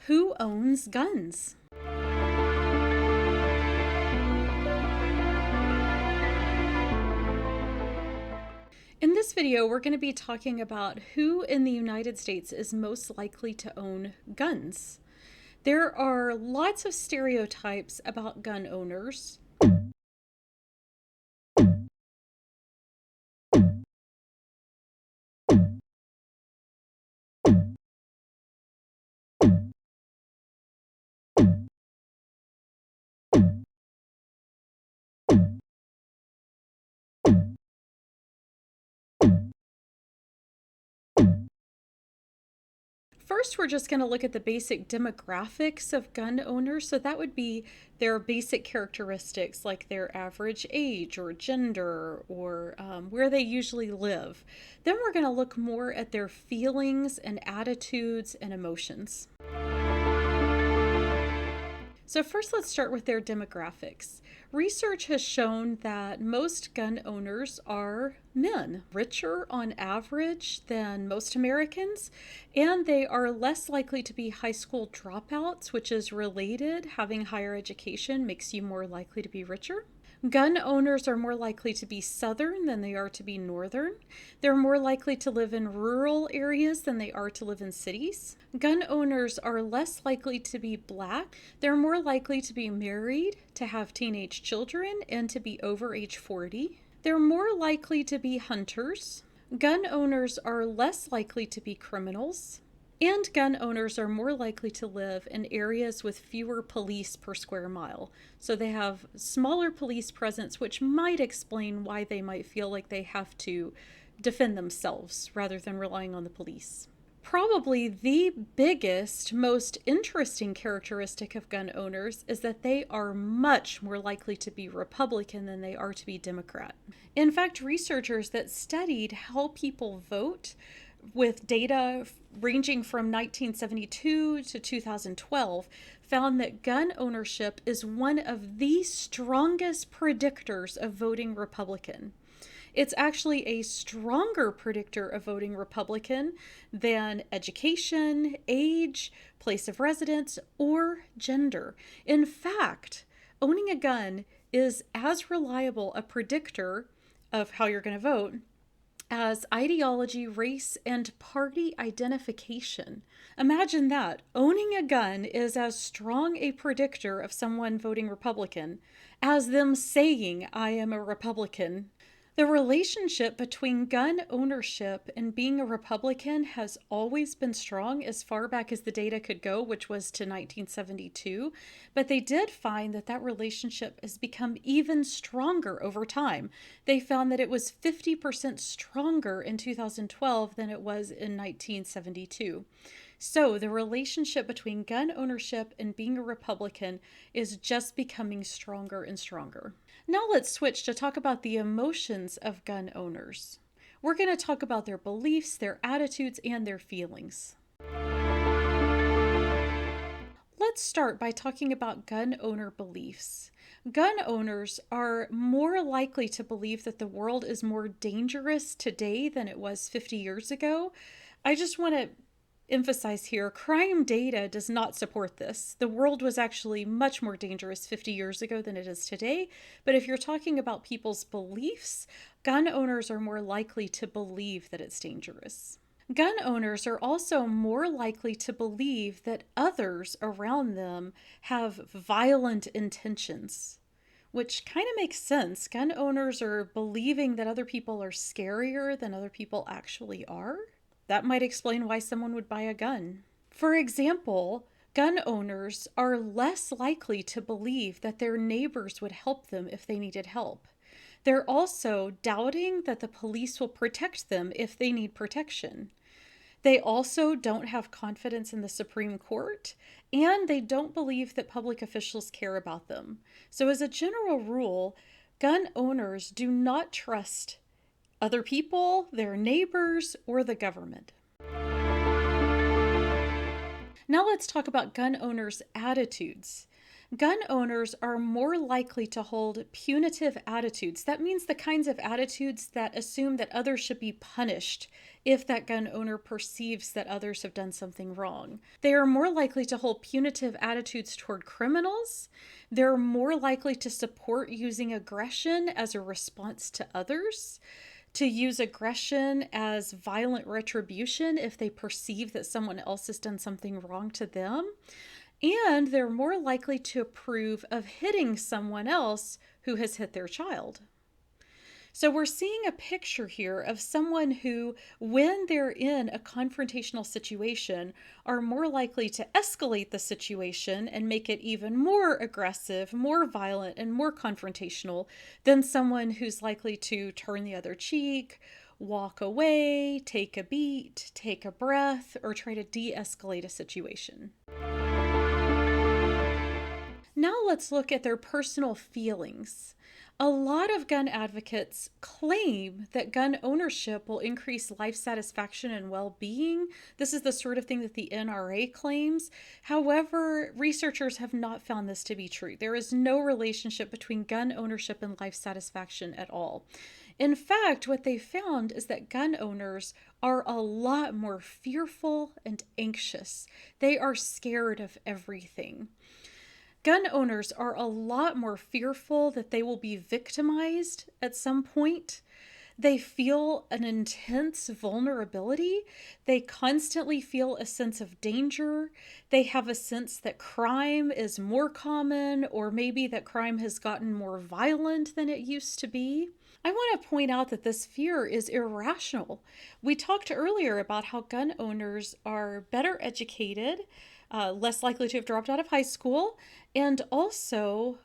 Who owns guns? In this video, we're going to be talking about who in the United States is most likely to own guns. There are lots of stereotypes about gun owners. First, we're just going to look at the basic demographics of gun owners. So that would be their basic characteristics like their average age or gender or where they usually live. Then we're going to look more at their feelings and attitudes and emotions. So first, let's start with their demographics. Research has shown that most gun owners are men, richer on average than most Americans, and they are less likely to be high school dropouts, which is related. Having higher education makes you more likely to be richer. Gun owners are more likely to be Southern than they are to be Northern. They're more likely to live in rural areas than they are to live in cities. Gun owners are less likely to be Black. They're more likely to be married, to have teenage children, and to be over age 40. They're more likely to be hunters. Gun owners are less likely to be criminals. And gun owners are more likely to live in areas with fewer police per square mile. So they have smaller police presence, which might explain why they might feel like they have to defend themselves rather than relying on the police. Probably the biggest, most interesting characteristic of gun owners is that they are much more likely to be Republican than they are to be Democrat. In fact, researchers that studied how people vote with data ranging from 1972 to 2012 found that gun ownership is one of the strongest predictors of voting Republican. It's actually a stronger predictor of voting Republican than education, age, place of residence, or gender. In fact, owning a gun is as reliable a predictor of how you're going to vote as ideology, race, and party identification. Imagine that. Owning a gun is as strong a predictor of someone voting Republican as them saying, I am a Republican. The relationship between gun ownership and being a Republican has always been strong as far back as the data could go, which was to 1972. But they did find that that relationship has become even stronger over time. They found that it was 50% stronger in 2012 than it was in 1972. So the relationship between gun ownership and being a Republican is just becoming stronger and stronger. Now let's switch to talk about the emotions of gun owners. We're going to talk about their beliefs, their attitudes, and their feelings. Let's start by talking about gun owner beliefs. Gun owners are more likely to believe that the world is more dangerous today than it was 50 years ago. I just want to emphasize here, crime data does not support this. The world was actually much more dangerous 50 years ago than it is today. But if you're talking about people's beliefs, gun owners are more likely to believe that it's dangerous. Gun owners are also more likely to believe that others around them have violent intentions, which kind of makes sense. Gun owners are believing that other people are scarier than other people actually are. That might explain why someone would buy a gun. For example, gun owners are less likely to believe that their neighbors would help them if they needed help. They're also doubting that the police will protect them if they need protection. They also don't have confidence in the Supreme Court, and they don't believe that public officials care about them. So as a general rule, gun owners do not trust other people, their neighbors, or the government. Now let's talk about gun owners' attitudes. Gun owners are more likely to hold punitive attitudes. That means the kinds of attitudes that assume that others should be punished if that gun owner perceives that others have done something wrong. They are more likely to hold punitive attitudes toward criminals. They're more likely to support using aggression as a response to others, to use aggression as violent retribution if they perceive that someone else has done something wrong to them. And they're more likely to approve of hitting someone else who has hit their child. So we're seeing a picture here of someone who, when they're in a confrontational situation, are more likely to escalate the situation and make it even more aggressive, more violent, and more confrontational than someone who's likely to turn the other cheek, walk away, take a beat, take a breath, or try to de-escalate a situation. Now let's look at their personal feelings. A lot of gun advocates claim that gun ownership will increase life satisfaction and well-being. This is the sort of thing that the NRA claims. However, researchers have not found this to be true. There is no relationship between gun ownership and life satisfaction at all. In fact, what they found is that gun owners are a lot more fearful and anxious. They are scared of everything. Gun owners are a lot more fearful that they will be victimized at some point. They feel an intense vulnerability. They constantly feel a sense of danger. They have a sense that crime is more common, or maybe that crime has gotten more violent than it used to be. I want to point out that this fear is irrational. We talked earlier about how gun owners are better educated, less likely to have dropped out of high school, and also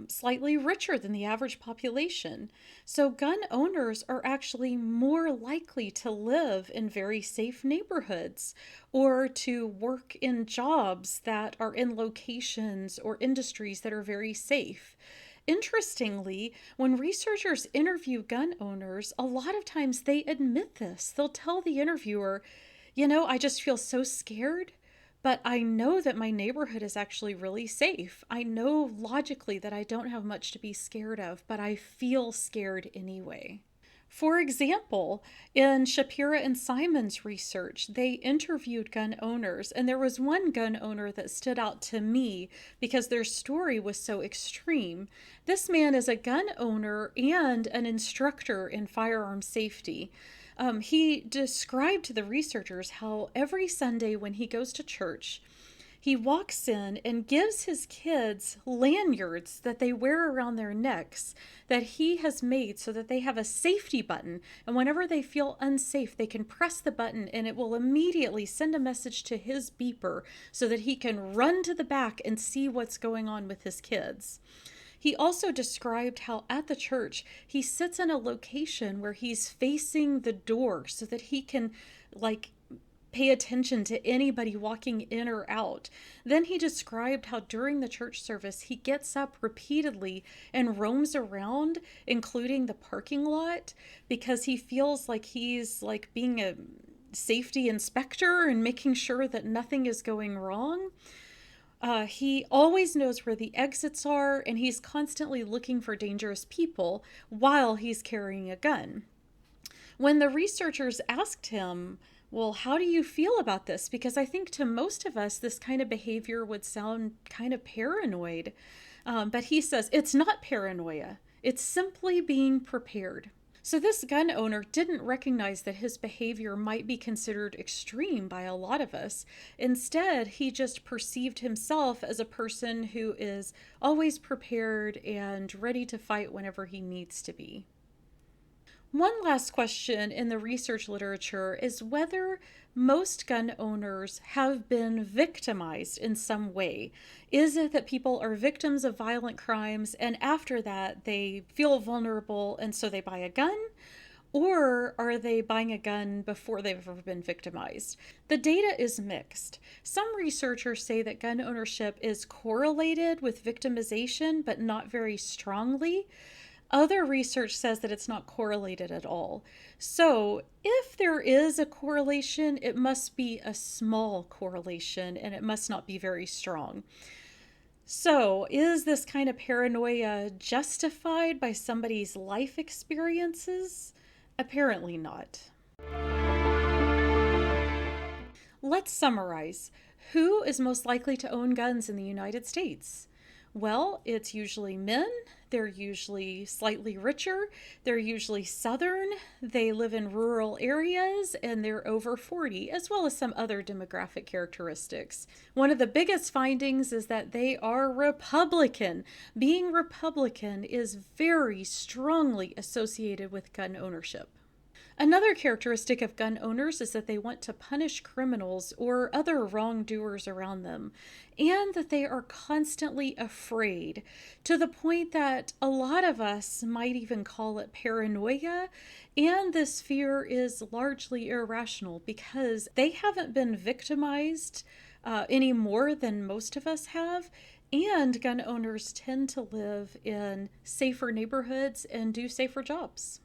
slightly richer than the average population. So gun owners are actually more likely to live in very safe neighborhoods or to work in jobs that are in locations or industries that are very safe. Interestingly, when researchers interview gun owners, a lot of times they admit this. They'll tell the interviewer, I just feel so scared, but I know that my neighborhood is actually really safe. I know logically that I don't have much to be scared of, but I feel scared anyway. For example, in Shapira and Simon's research, they interviewed gun owners, and there was one gun owner that stood out to me because their story was so extreme. This man is a gun owner and an instructor in firearm safety. He described to the researchers how every Sunday when he goes to church, he walks in and gives his kids lanyards that they wear around their necks that he has made so that they have a safety button. And whenever they feel unsafe, they can press the button and it will immediately send a message to his beeper so that he can run to the back and see what's going on with his kids. He also described how at the church, he sits in a location where he's facing the door so that he can, pay attention to anybody walking in or out. Then he described how during the church service, he gets up repeatedly and roams around, including the parking lot, because he feels like he's being a safety inspector and making sure that nothing is going wrong. He always knows where the exits are, and he's constantly looking for dangerous people while he's carrying a gun. When the researchers asked him, well, how do you feel about this? Because I think to most of us, this kind of behavior would sound kind of paranoid. But he says it's not paranoia. It's simply being prepared. So this gun owner didn't recognize that his behavior might be considered extreme by a lot of us. Instead, he just perceived himself as a person who is always prepared and ready to fight whenever he needs to be. One last question in the research literature is whether most gun owners have been victimized in some way. Is it that people are victims of violent crimes and after that they feel vulnerable and so they buy a gun? Or are they buying a gun before they've ever been victimized? The data is mixed. Some researchers say that gun ownership is correlated with victimization, but not very strongly. Other research says that it's not correlated at all. So if there is a correlation, it must be a small correlation and it must not be very strong. So, is this kind of paranoia justified by somebody's life experiences? Apparently not. Let's summarize. Who is most likely to own guns in the United States? Well, it's usually men. They're usually slightly richer. They're usually Southern. They live in rural areas and they're over 40, as well as some other demographic characteristics. One of the biggest findings is that they are Republican. Being Republican is very strongly associated with gun ownership. Another characteristic of gun owners is that they want to punish criminals or other wrongdoers around them, and that they are constantly afraid, to the point that a lot of us might even call it paranoia. And this fear is largely irrational because they haven't been victimized any more than most of us have. And gun owners tend to live in safer neighborhoods and do safer jobs.